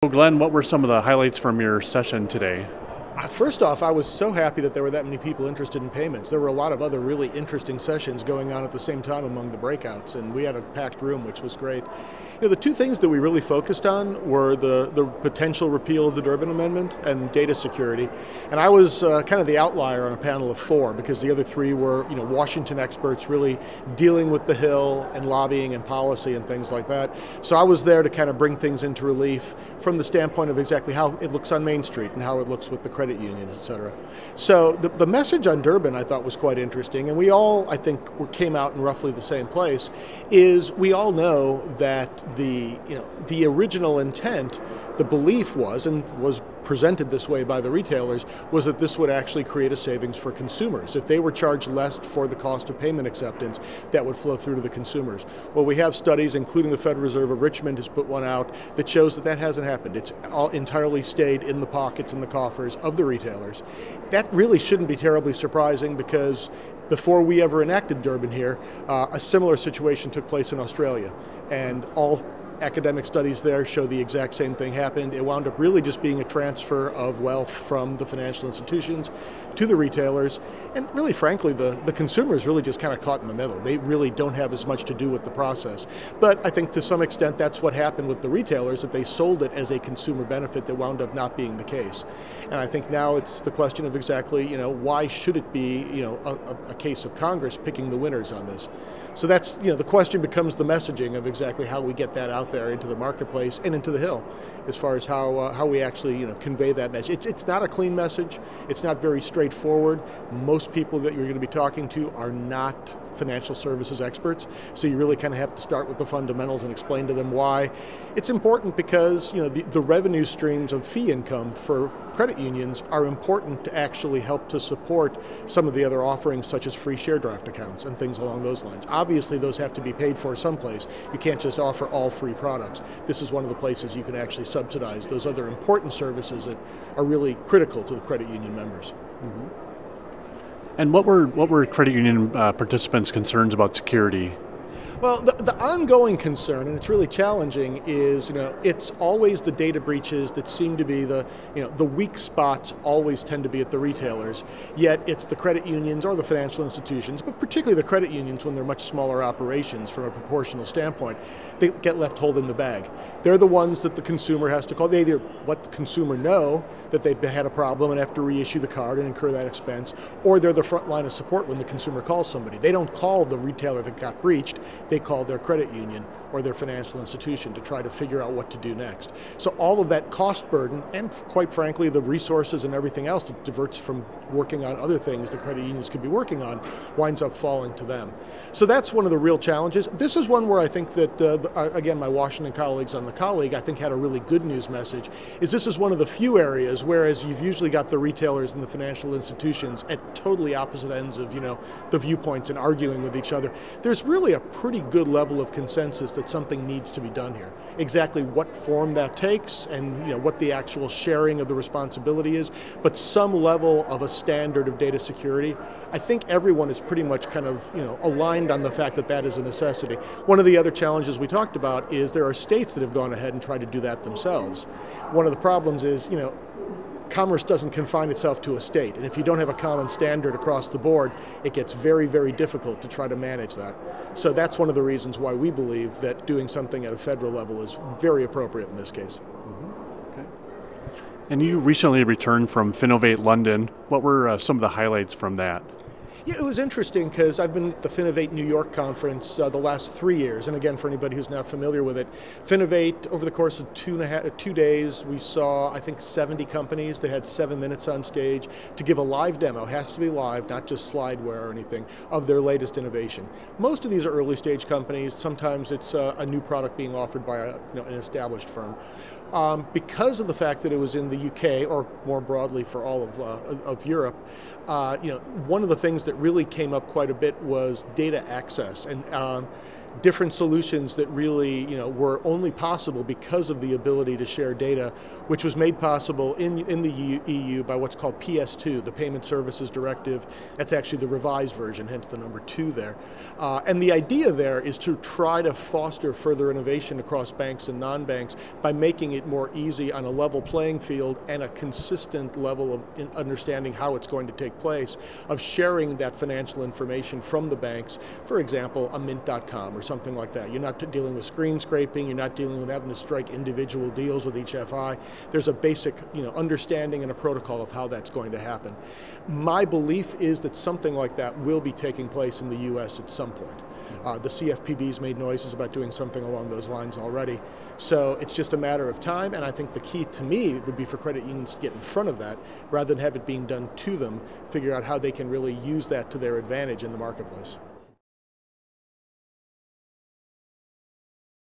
So Glenn, what were some of the highlights from your session today? First off, I was so happy that there were that many people interested in payments. There were a lot of other really interesting sessions going on at the same time among the breakouts, and we had a packed room, which was great. The two things that we really focused on were the potential repeal of the Durbin Amendment and data security. And I was kind of the outlier on a panel of four, because the other three were Washington experts really dealing with the Hill and lobbying and policy and things like that. So I was there to kind of bring things into relief from the standpoint of exactly how it looks on Main Street and how it looks with the credit unions, et cetera. So the message on Durbin I thought was quite interesting, and we all, I think, came out in roughly the same place, is we all know that the original intent, the belief was, and was presented this way by the retailers, was that this would actually create a savings for consumers. If they were charged less for the cost of payment acceptance, that would flow through to the consumers. Well, we have studies, including the Federal Reserve of Richmond has put one out, that shows that that hasn't happened. It's all entirely stayed in the pockets and the coffers of the retailers. That really shouldn't be terribly surprising, because before we ever enacted Durbin here, a similar situation took place in Australia, and all academic studies there show the exact same thing happened. It wound up really just being a transfer of wealth from the financial institutions to the retailers, and really, frankly, the consumer is really just kind of caught in the middle. They really don't have as much to do with the process. But I think to some extent that's what happened with the retailers, that they sold it as a consumer benefit that wound up not being the case. And I think now it's the question of exactly, why should it be, a case of Congress picking the winners on this? So that's, the question becomes the messaging of exactly how we get that out there into the marketplace and into the Hill, as far as how we actually, convey that message. It's not a clean message. It's not very straightforward. Most people that you're going to be talking to are not financial services experts, so you really kind of have to start with the fundamentals and explain to them why. It's important because, the revenue streams of fee income for credit unions are important to actually help to support some of the other offerings, such as free share draft accounts and things along those lines. Obviously, those have to be paid for someplace. You can't just offer all free products. This is one of the places you can actually subsidize those other important services that are really critical to the credit union members. Mm-hmm. And what were credit union participants' concerns about security? Well, the ongoing concern, and it's really challenging, is it's always the data breaches that seem to be the weak spots. Always tend to be at the retailers. Yet it's the credit unions or the financial institutions, but particularly the credit unions, when they're much smaller operations from a proportional standpoint, they get left holding the bag. They're the ones that the consumer has to call. They either let the consumer know that they've had a problem and have to reissue the card and incur that expense, or they're the front line of support when the consumer calls somebody. They don't call the retailer that got breached. They call their credit union or their financial institution to try to figure out what to do next. So all of that cost burden, and quite frankly the resources and everything else that diverts from working on other things the credit unions could be working on, winds up falling to them. So that's one of the real challenges. This is one where I think that, again, my Washington colleagues on the colleague, I think, had a really good news message, is this is one of the few areas, whereas you've usually got the retailers and the financial institutions at totally opposite ends of the viewpoints and arguing with each other, there's really a pretty good level of consensus that something needs to be done here. Exactly what form that takes and what the actual sharing of the responsibility is, but some level of a standard of data security, I think everyone is pretty much kind of aligned on the fact that that is a necessity. One of the other challenges we talked about is there are states that have gone ahead and tried to do that themselves. One of the problems is, commerce doesn't confine itself to a state, and if you don't have a common standard across the board, it gets very, very difficult to try to manage that. So that's one of the reasons why we believe that doing something at a federal level is very appropriate in this case. Mm-hmm. Okay. And you recently returned from Ovate London. What were some of the highlights from that? Yeah, it was interesting because I've been at the Finovate New York conference the last 3 years, and again, for anybody who's not familiar with it, Finovate, over the course of 2 days, we saw, I think, 70 companies that had 7 minutes on stage to give a live demo. It has to be live, not just slideware or anything, of their latest innovation. Most of these are early stage companies. Sometimes it's a new product being offered by an established firm. Because of the fact that it was in the UK, or more broadly for all of Europe, one of the things that really came up quite a bit was data access. And different solutions that really were only possible because of the ability to share data, which was made possible in the EU by what's called PS2, the Payment Services Directive. That's actually the revised version, hence the number 2 there. And the idea there is to try to foster further innovation across banks and non-banks by making it more easy on a level playing field and a consistent level of understanding how it's going to take place, of sharing that financial information from the banks, for example, a mint.com or something like that. You're not dealing with screen scraping, you're not dealing with having to strike individual deals with each FI. There's a basic understanding and a protocol of how that's going to happen. My belief is that something like that will be taking place in the US at some point. The CFPB's made noises about doing something along those lines already. So it's just a matter of time, and I think the key to me would be for credit unions to get in front of that rather than have it being done to them, figure out how they can really use that to their advantage in the marketplace.